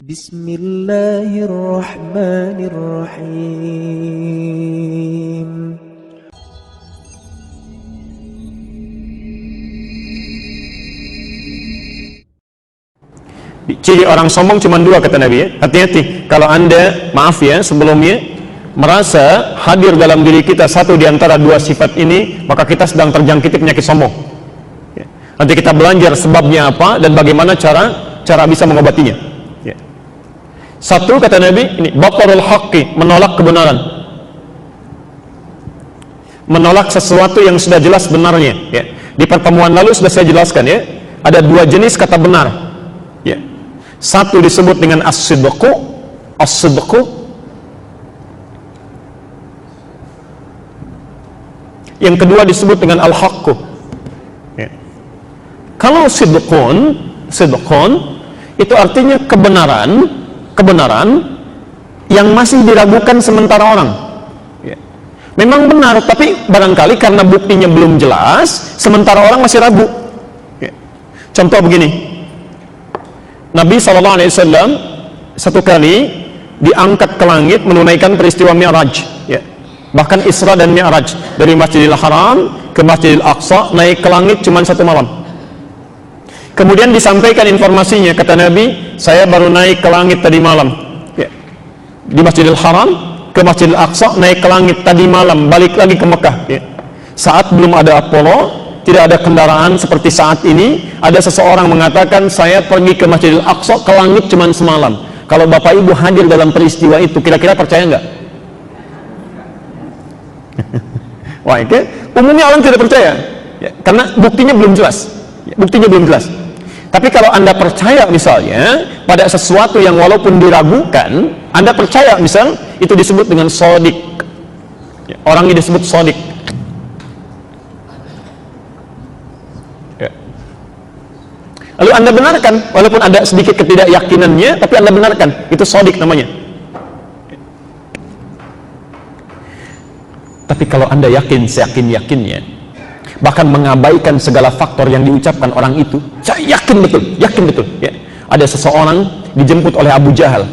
Bismillahirrahmanirrahim. Ciri orang sombong cuma dua kata Nabi ya. Hati-hati kalau anda, maaf ya sebelumnya, merasa hadir dalam diri kita satu di antara dua sifat ini, maka kita sedang terjangkiti penyakit sombong ya. Nanti kita belajar sebabnya apa dan bagaimana cara bisa mengobatinya ya. Satu kata Nabi ini, batarul haqqi, menolak kebenaran, menolak sesuatu yang sudah jelas benarnya ya. Di pertemuan lalu sudah saya jelaskan ya, ada dua jenis kata benar ya. Satu disebut dengan as-sidqu, yang kedua disebut dengan al-haqqu ya. Kalau sidqun itu artinya kebenaran yang masih diragukan sementara orang ya. Memang benar tapi barangkali karena buktinya belum jelas sementara orang masih ragu ya. Contoh begini, Nabi SAW satu kali diangkat ke langit menunaikan peristiwa Mi'raj ya. Bahkan Isra dan Mi'raj dari Masjidil Haram ke Masjidil Aqsa, naik ke langit cuma satu malam. Kemudian disampaikan informasinya, kata Nabi, saya baru naik ke langit tadi malam ya. Di Masjidil Haram ke Masjidil Aqsa, naik ke langit tadi malam, balik lagi ke Mekah ya. Saat belum ada Apollo, tidak ada kendaraan seperti saat ini, ada seseorang mengatakan saya pergi ke Masjidil Aqsa, ke langit cuma semalam. Kalau Bapak Ibu hadir dalam peristiwa itu, kira-kira percaya nggak? Wah, okay. Umumnya orang tidak percaya ya, karena buktinya belum jelas ya, Tapi kalau Anda percaya misalnya pada sesuatu yang walaupun diragukan, Anda percaya misal itu disebut dengan shadiq ya, orang ini disebut shadiq ya. Lalu Anda benarkan walaupun ada sedikit ketidakyakinannya, tapi Anda benarkan, itu shadiq namanya. Tapi kalau Anda yakin seyakin-yakinnya, bahkan mengabaikan segala faktor yang diucapkan orang itu, saya yakin betul ya. Ada seseorang dijemput oleh Abu Jahal,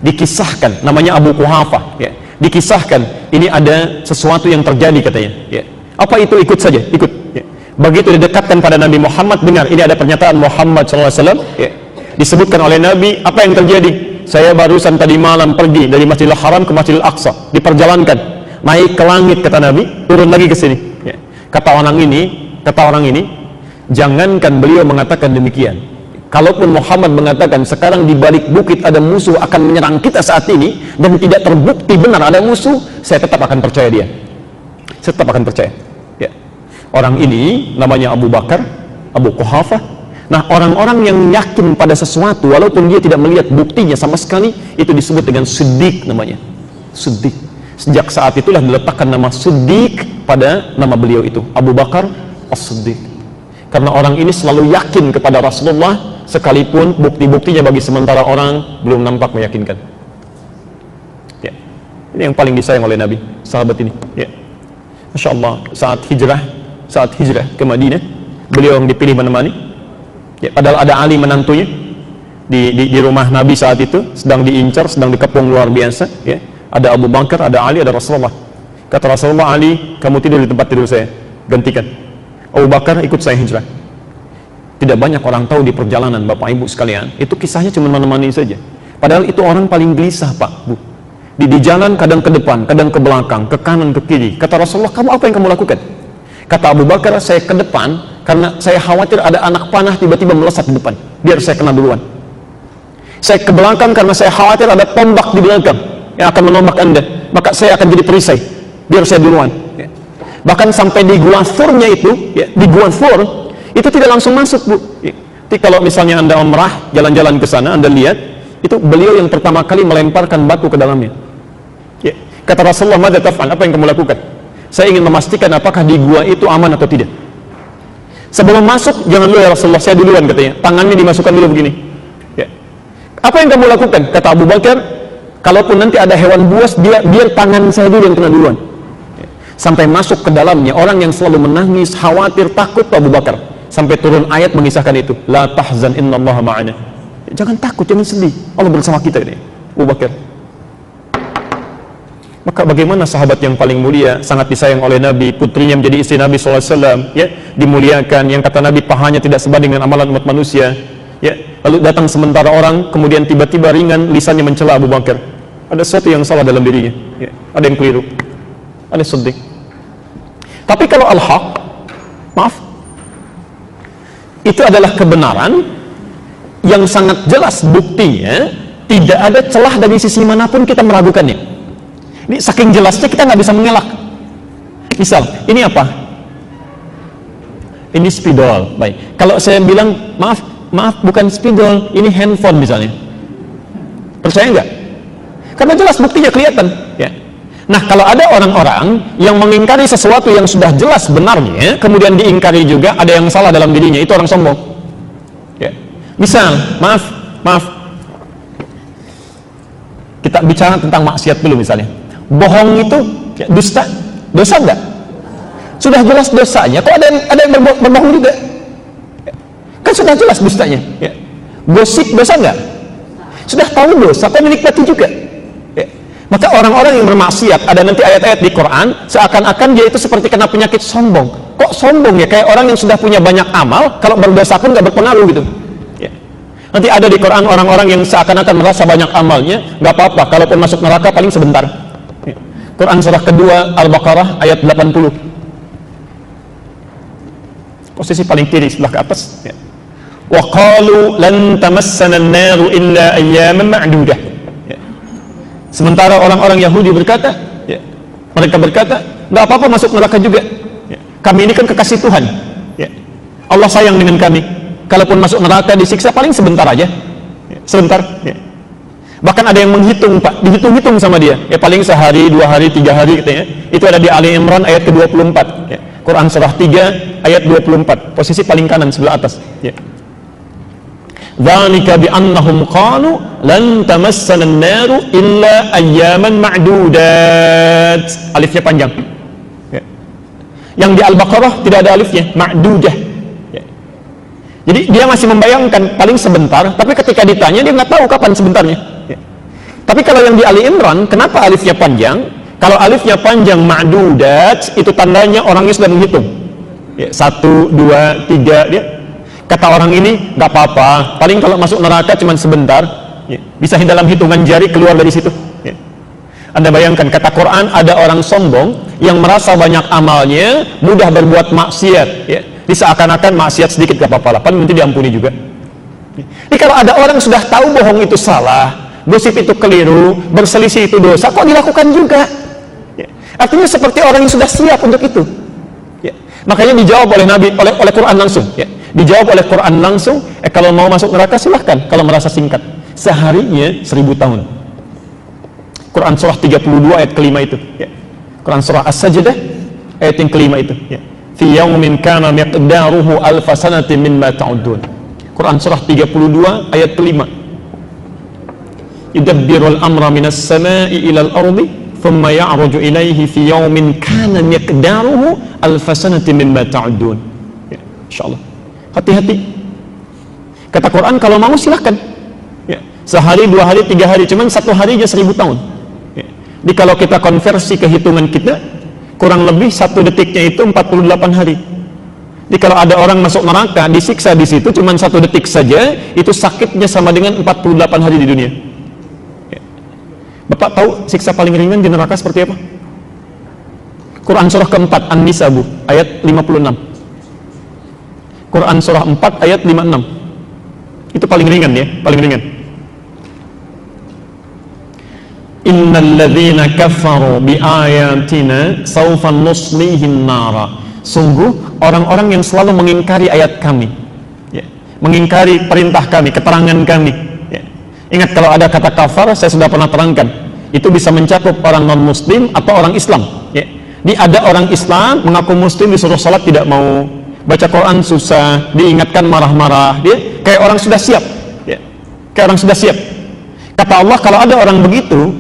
dikisahkan, namanya Abu Quhafah ya. Dikisahkan ini ada sesuatu yang terjadi katanya ya. Apa itu? Ikut saja, ikut ya. Begitu didekatkan pada Nabi Muhammad, dengar ini ada pernyataan Muhammad SAW ya. Disebutkan oleh Nabi apa yang terjadi. Saya barusan tadi malam pergi dari Masjidil Haram ke Masjidil Aqsa, diperjalankan naik ke langit kata Nabi, turun lagi ke sini ya. Kata orang ini, jangankan beliau mengatakan demikian, kalaupun Muhammad mengatakan sekarang di balik bukit ada musuh akan menyerang kita saat ini dan tidak terbukti benar ada musuh, saya tetap akan percaya dia, saya tetap akan percaya ya. Orang ini namanya Abu Bakar, Abu Quhafah. Nah, orang-orang yang yakin pada sesuatu walaupun dia tidak melihat buktinya sama sekali, itu disebut dengan siddiq namanya, siddiq. Sejak saat itulah diletakkan nama Siddiq pada nama beliau itu, Abu Bakar As-Siddiq. Karena orang ini selalu yakin kepada Rasulullah sekalipun bukti-buktinya bagi sementara orang belum nampak meyakinkan ya. Ini yang paling disayang oleh Nabi, sahabat ini ya. Masya Allah, saat hijrah ke Madinah, beliau yang dipilih menemani ya. Padahal ada Ali menantunya di rumah Nabi saat itu, sedang diincar, sedang dikepung luar biasa ya. Ada Abu Bakar, ada Ali, ada Rasulullah. Kata Rasulullah, Ali, kamu tidur di tempat tidur saya, gantikan. Abu Bakar, ikut saya hijrah. Tidak banyak orang tahu di perjalanan, Bapak Ibu sekalian, itu kisahnya cuma menemani saja. Padahal itu orang paling gelisah, Pak, Bu. Di jalan kadang ke depan, kadang ke belakang, ke kanan, ke kiri. Kata Rasulullah, kamu apa yang kamu lakukan? Kata Abu Bakar, saya ke depan karena saya khawatir ada anak panah tiba-tiba melesat di depan, biar saya kena duluan. Saya ke belakang karena saya khawatir ada tombak di belakang yang akan menombak Anda, maka saya akan jadi perisai, biar saya duluan ya. Bahkan sampai di Gua Thurnya itu ya, di Gua Thur itu tidak langsung masuk, Bu ya. Jadi kalau misalnya Anda umrah, jalan-jalan ke sana, Anda lihat itu beliau yang pertama kali melemparkan batu ke dalamnya ya. Kata Rasulullah, madza taf'al, apa yang kamu lakukan? Saya ingin memastikan apakah di gua itu aman atau tidak. Sebelum masuk, jangan dulu ya Rasulullah, saya duluan katanya, tangannya dimasukkan dulu begini ya. Apa yang kamu lakukan? Kata Abu Bakar, kalaupun nanti ada hewan buas, biar tangan saya dulu yang kena duluan ya. Sampai masuk ke dalamnya, orang yang selalu menangis, khawatir, takut Abu Bakar, sampai turun ayat mengisahkan itu, la tahzan innallaha ma'ana Jangan takut, jangan sedih. Allah bersama kita ini. Abu Bakar. Maka bagaimana sahabat yang paling mulia, sangat disayang oleh Nabi, putrinya menjadi istri Nabi SAW, ya, dimuliakan, yang kata Nabi pahanya tidak sebanding dengan amalan umat manusia, ya. Lalu datang sementara orang, kemudian tiba-tiba ringan lisannya mencela Abu Bakar. Ada sesuatu yang salah dalam dirinya, ya. Ada yang keliru, ada sedih. Tapi kalau al-haq, maaf, itu adalah kebenaran yang sangat jelas buktinya, tidak ada celah dari sisi manapun kita meragukannya. Ini saking jelasnya kita nggak bisa mengelak. Misal, ini apa? Ini spidol. Baik. Kalau saya bilang, maaf, bukan spidol, ini handphone misalnya. Percaya nggak? Karena jelas buktinya kelihatan. Ya. Nah, kalau ada orang-orang yang mengingkari sesuatu yang sudah jelas benarnya, kemudian diingkari juga, ada yang salah dalam dirinya, itu orang sombong. Ya. Misal, maaf, kita bicara tentang maksiat dulu misalnya. Bohong itu ya, dusta, dosa enggak? Sudah jelas dosanya, kok ada yang berbohong juga? Kan sudah jelas dustanya. Ya. Gosip dosa enggak? Sudah tahu dosa, kok menikmati juga? Ya. Maka orang-orang yang bermaksiat, ada nanti ayat-ayat di Quran, seakan-akan dia itu seperti kena penyakit sombong. Kok sombong ya? Kayak orang yang sudah punya banyak amal, kalau berdosa pun nggak berpengaruh gitu. Nanti ada di Quran orang-orang yang seakan-akan merasa banyak amalnya, nggak apa-apa, kalaupun masuk neraka paling sebentar. Quran surah kedua Al-Baqarah ayat 80. Posisi paling kiri sebelah ke atas. Wa qalu lan tamassana an-naru illa ayyaman ma'dudah. Sementara orang-orang Yahudi berkata, mereka berkata, nggak apa-apa masuk neraka juga. Kami ini kan kekasih Tuhan. Allah sayang dengan kami. Kalaupun masuk neraka disiksa paling sebentar aja, sebentar. Ya. Bahkan ada yang menghitung, Pak, dihitung-hitung sama dia. Ya paling sehari, 2 hari, 3 hari, gitu ya. Itu ada di Ali Imran ayat ke-24. Ya. Quran surah 3 ayat 24. Posisi paling kanan sebelah atas. Ya. Dzalika bi annahum qalu lan tamassana an-naru illa ayyaman ma'dudat. Alifnya panjang. Ya. Yang di Al-Baqarah tidak ada alifnya, ma'dudah. Jadi dia masih membayangkan paling sebentar, tapi ketika ditanya dia nggak tahu kapan sebentarnya. Ya. Tapi kalau yang di Ali Imran, kenapa alifnya panjang? Kalau alifnya panjang ma'dudat, itu tandanya orangnya sudah menghitung. Ya, 1, 2, 3, dia. Kata orang ini nggak apa-apa, paling kalau masuk neraka cuma sebentar, ya. Bisa dalam hitungan jari keluar dari situ. Ya. Anda bayangkan, kata Quran ada orang sombong yang merasa banyak amalnya, mudah berbuat maksiat. Ya. Seakan-akan maksiat sedikit gak apa-apa lah, paling nanti diampuni juga. Jadi kalau ada orang sudah tahu bohong itu salah, gosip itu keliru, berselisih itu dosa, kok dilakukan juga? Ya. Artinya seperti orang yang sudah siap untuk itu. Ya. Makanya dijawab oleh Nabi, oleh Quran langsung. Ya. Dijawab oleh Quran langsung, kalau mau masuk neraka silahkan, kalau merasa singkat. Seharinya 1000 tahun. Quran surah 32 ayat kelima itu. Ya. Quran surah As-Sajdah ayat yang kelima itu. Ya. Fi yaumin kana miqdaruhu alfa sanatin mimma ta'udun. Quran surah 32 ayat kelima. Yudabbirul amra minas sama'i ilal ardi thumma ya'ruju ilaihi fi yaumin kana miqdaruhu alfa sanatin mimma ta'udun. Ya, insyaallah. Hati-hati. Kata Quran kalau mau silahkan. Ya, sehari, 2 hari, 3 hari, cuman 1 hari aja 1000 tahun. Ya. Jadi kalau kita konversi ke hitungan kita, kurang lebih 1 detiknya itu 48 hari. Jadi kalau ada orang masuk neraka disiksa di situ cuma 1 detik saja, itu sakitnya sama dengan 48 hari di dunia. Ya. Bapak tahu siksa paling ringan di neraka seperti apa? Quran surah keempat An-Nisa, Bu, ayat 56. Quran surah 4 ayat 56. Itu paling ringan ya, paling ringan. Innal ladzina kafaru bi ayatina sawfa nuslihim nara. Sungguh orang-orang yang selalu mengingkari ayat kami, ya, mengingkari perintah kami, keterangan kami, ya. Ingat kalau ada kata kafar, saya sudah pernah terangkan, itu bisa mencakup orang non muslim atau orang Islam, ya. Ini ada orang Islam mengaku muslim, disuruh salat tidak mau, baca Quran susah, diingatkan marah-marah, dia kayak orang sudah siap, ya. Kayak orang sudah siap. Kata Allah, kalau ada orang begitu,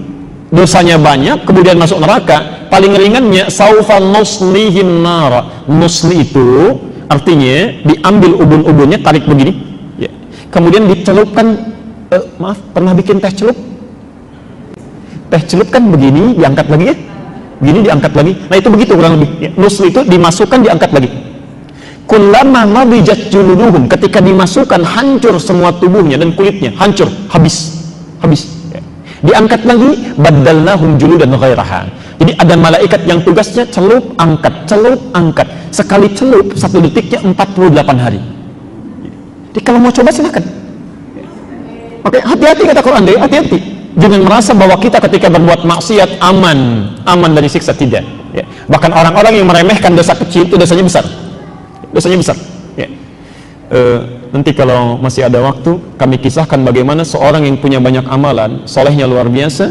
dosanya banyak, kemudian masuk neraka, paling ringannya saufa nuslihim nara. Nusli itu artinya diambil ubun-ubunnya, tarik begini, ya. Kemudian dicelupkan Maaf, pernah bikin teh celup? Teh celup kan begini, diangkat lagi ya, begini diangkat lagi. Nah itu begitu kurang lebih ya. Nusli itu dimasukkan, diangkat lagi. Kullama madijat juluduhum, ketika dimasukkan hancur semua tubuhnya dan kulitnya, hancur, habis ya. Diangkat lagi, baddalnahum juludan ghairaha. Jadi ada malaikat yang tugasnya celup angkat, sekali celup 1 detiknya 48 hari. Jadi kalau mau coba silakan. Oke, hati-hati kata Quran deh, hati-hati. Jangan merasa bahwa kita ketika berbuat maksiat aman dari siksa, tidak ya. Bahkan orang-orang yang meremehkan dosa kecil itu dosanya besar ya. Nanti kalau masih ada waktu kami kisahkan bagaimana seorang yang punya banyak amalan, solehnya luar biasa,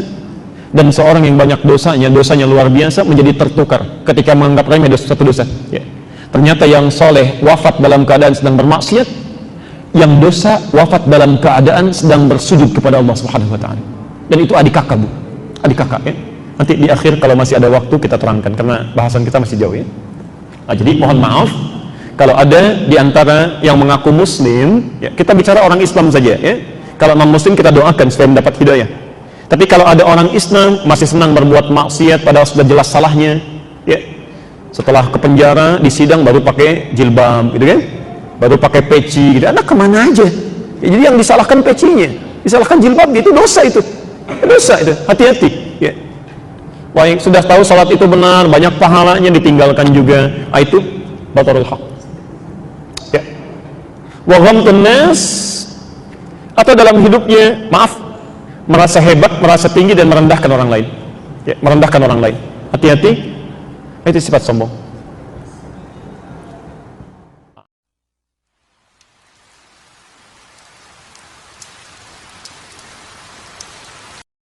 dan seorang yang banyak dosanya luar biasa menjadi tertukar ketika menganggap remeh satu dosa ya. Ternyata yang soleh wafat dalam keadaan sedang bermaksiat, yang dosa wafat dalam keadaan sedang bersujud kepada Allah Subhanahu wa ta'ala. Dan itu adik kakak, Bu. Adik kakak ya. Nanti di akhir kalau masih ada waktu kita terangkan karena bahasan kita masih jauh ya. Nah, jadi mohon maaf kalau ada di antara yang mengaku muslim ya, kita bicara orang Islam saja ya. Kalau non muslim kita doakan supaya mendapat hidayah. Tapi kalau ada orang Islam masih senang berbuat maksiat padahal sudah jelas salahnya ya. Setelah ke penjara, di sidang baru pakai jilbab gitu kan, baru pakai peci gitu. Anak kemana aja ya, jadi yang disalahkan pecinya, disalahkan jilbab itu dosa itu. Hati-hati ya. Wah, yang sudah tahu salat itu benar, banyak pahalanya, ditinggalkan juga, itu batarul haq ya. Wa ghamtun nas, atau dalam hidupnya merasa hebat, merasa tinggi dan merendahkan orang lain ya, merendahkan orang lain. Hati-hati, itu sifat sombong.